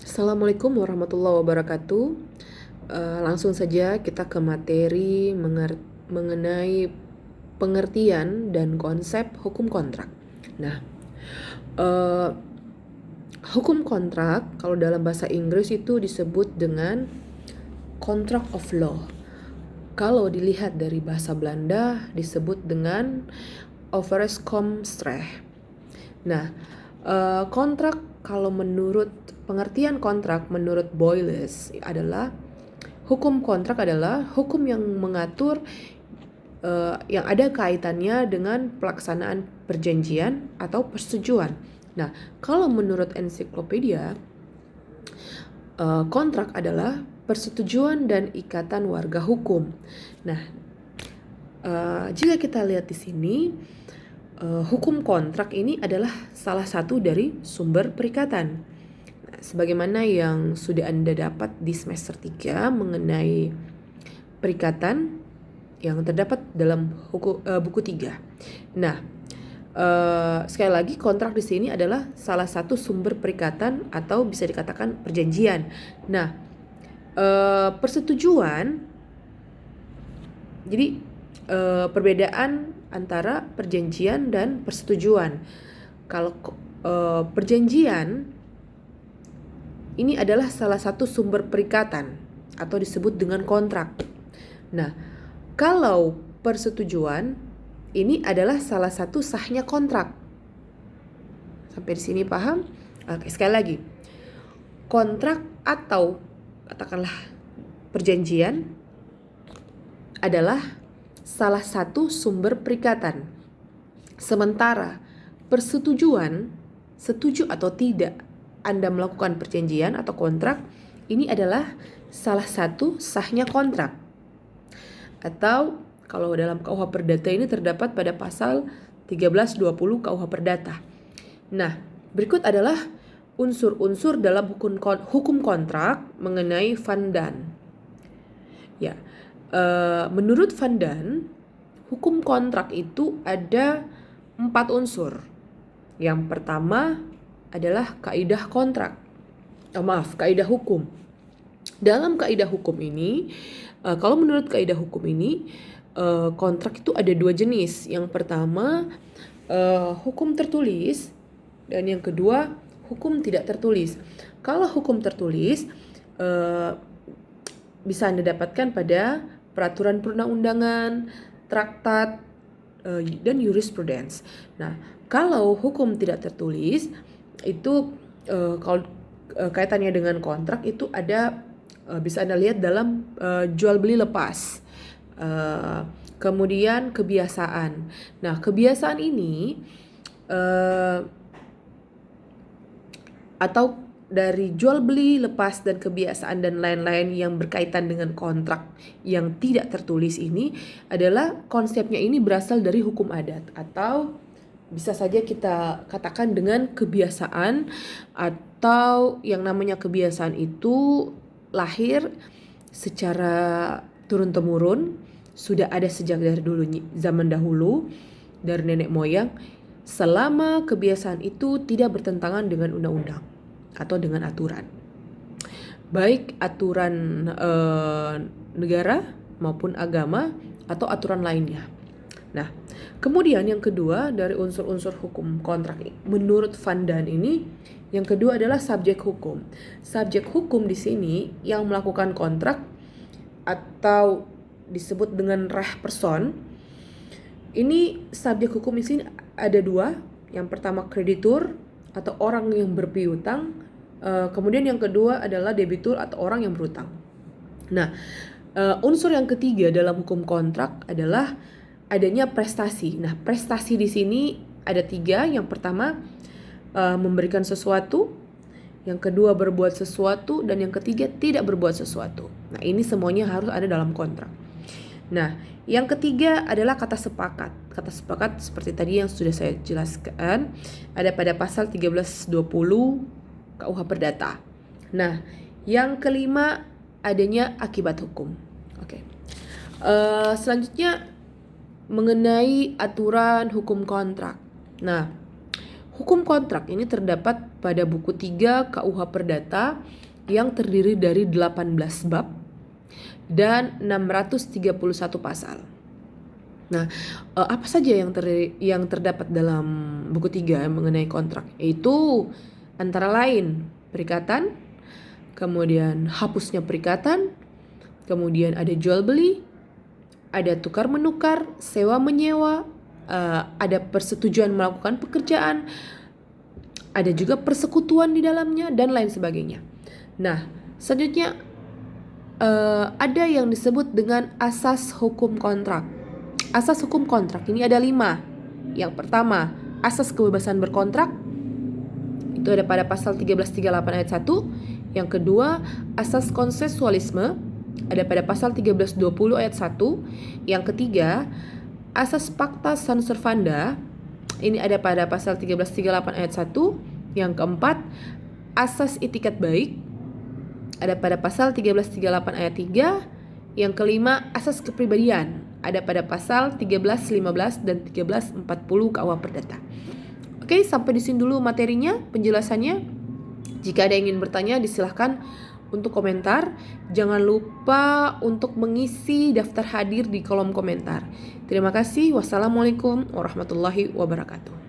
Assalamualaikum warahmatullahi wabarakatuh. Langsung saja kita ke materi mengenai pengertian dan konsep hukum kontrak. Nah, eh, hukum kontrak kalau dalam bahasa Inggris itu disebut dengan contract of law. Kalau dilihat dari bahasa Belanda disebut dengan overeenkomstrecht. Nah, kontrak kalau menurut pengertian kontrak menurut Boyles adalah hukum kontrak adalah hukum yang mengatur yang ada kaitannya dengan pelaksanaan perjanjian atau persetujuan. Nah, kalau menurut ensiklopedia, kontrak adalah persetujuan dan ikatan warga hukum. Nah, jika kita lihat di sini, hukum kontrak ini adalah salah satu dari sumber perikatan. Nah, sebagaimana yang sudah Anda dapat di semester 3 mengenai perikatan yang terdapat dalam buku 3. Nah, sekali lagi kontrak di sini adalah salah satu sumber perikatan atau bisa dikatakan perjanjian. Nah, persetujuan, jadi perbedaan antara perjanjian dan persetujuan. Kalau perjanjian ini adalah salah satu sumber perikatan atau disebut dengan kontrak. Nah, kalau persetujuan ini adalah salah satu sahnya kontrak. Sampai di sini paham? Oke, sekali lagi. Kontrak atau katakanlah perjanjian adalah salah satu sumber perikatan. Sementara persetujuan, setuju atau tidak Anda melakukan perjanjian atau kontrak, ini adalah salah satu sahnya kontrak. Atau kalau dalam KUH Perdata ini terdapat pada pasal 1320 KUH Perdata. Nah, berikut adalah unsur-unsur dalam hukum kontrak mengenai Van Dan. Ya, menurut Van Dan, hukum kontrak itu ada 4 unsur. Yang pertama adalah kaidah kontrak. Kaidah hukum. Dalam kaidah hukum ini, kalau menurut kaidah hukum ini, kontrak itu ada 2 jenis. Yang pertama, hukum tertulis, dan yang kedua, hukum tidak tertulis. Kalau hukum tertulis, bisa Anda dapatkan pada peraturan perundang-undangan, traktat, dan jurisprudence. Nah, kalau hukum tidak tertulis, itu kalau kaitannya dengan kontrak itu ada bisa Anda lihat dalam jual beli lepas. Kemudian kebiasaan. Nah, kebiasaan ini atau dari jual beli, lepas, dan kebiasaan dan lain-lain yang berkaitan dengan kontrak yang tidak tertulis ini adalah konsepnya ini berasal dari hukum adat atau bisa saja kita katakan dengan kebiasaan, atau yang namanya kebiasaan itu lahir secara turun-temurun, sudah ada sejak dari dulu zaman dahulu dari nenek moyang, selama kebiasaan itu tidak bertentangan dengan undang-undang atau dengan aturan, baik aturan negara maupun agama atau aturan lainnya. Nah, kemudian yang kedua dari unsur-unsur hukum kontrak menurut Van Dan ini, yang kedua adalah subjek hukum. Subjek hukum di sini yang melakukan kontrak atau disebut dengan reh person. Ini subjek hukum di sini ada 2. Yang pertama kreditur atau orang yang berpiutang, kemudian yang kedua adalah debitur atau orang yang berutang. Nah, unsur yang ketiga dalam hukum kontrak adalah adanya prestasi. Nah, prestasi di sini ada 3. Yang pertama memberikan sesuatu, yang kedua berbuat sesuatu, dan yang ketiga tidak berbuat sesuatu. Nah, ini semuanya harus ada dalam kontrak. Nah, yang ketiga adalah kata sepakat. Kata sepakat seperti tadi yang sudah saya jelaskan ada pada pasal 1320 KUH Perdata. Nah, yang kelima adanya akibat hukum. Oke. Selanjutnya mengenai aturan hukum kontrak. Nah, Hukum kontrak ini terdapat pada buku 3 KUH Perdata yang terdiri dari 18 bab dan 631 pasal. Nah, apa saja yang terdapat dalam buku 3 mengenai kontrak? Yaitu antara lain perikatan, kemudian hapusnya perikatan, kemudian ada jual beli, ada tukar menukar, sewa menyewa, ada persetujuan melakukan pekerjaan, ada juga persekutuan di dalamnya dan lain sebagainya. Nah, selanjutnya ada yang disebut dengan asas hukum kontrak. Asas hukum kontrak ini ada 5. Yang pertama, asas kebebasan berkontrak. Itu ada pada pasal 1338 ayat 1. Yang kedua, asas konsensualisme. Ada pada pasal 1320 ayat 1. Yang ketiga, asas pacta sunt servanda. Ini ada pada pasal 1338 ayat 1. Yang keempat, asas itikat baik. Ada pada pasal 1338 ayat 3. Yang kelima, asas kepribadian. Ada pada pasal 1315 dan 1340 KUH Perdata. Oke, sampai di sini dulu materinya, penjelasannya. Jika ada yang ingin bertanya, disilahkan untuk komentar. Jangan lupa untuk mengisi daftar hadir di kolom komentar. Terima kasih. Wassalamualaikum warahmatullahi wabarakatuh.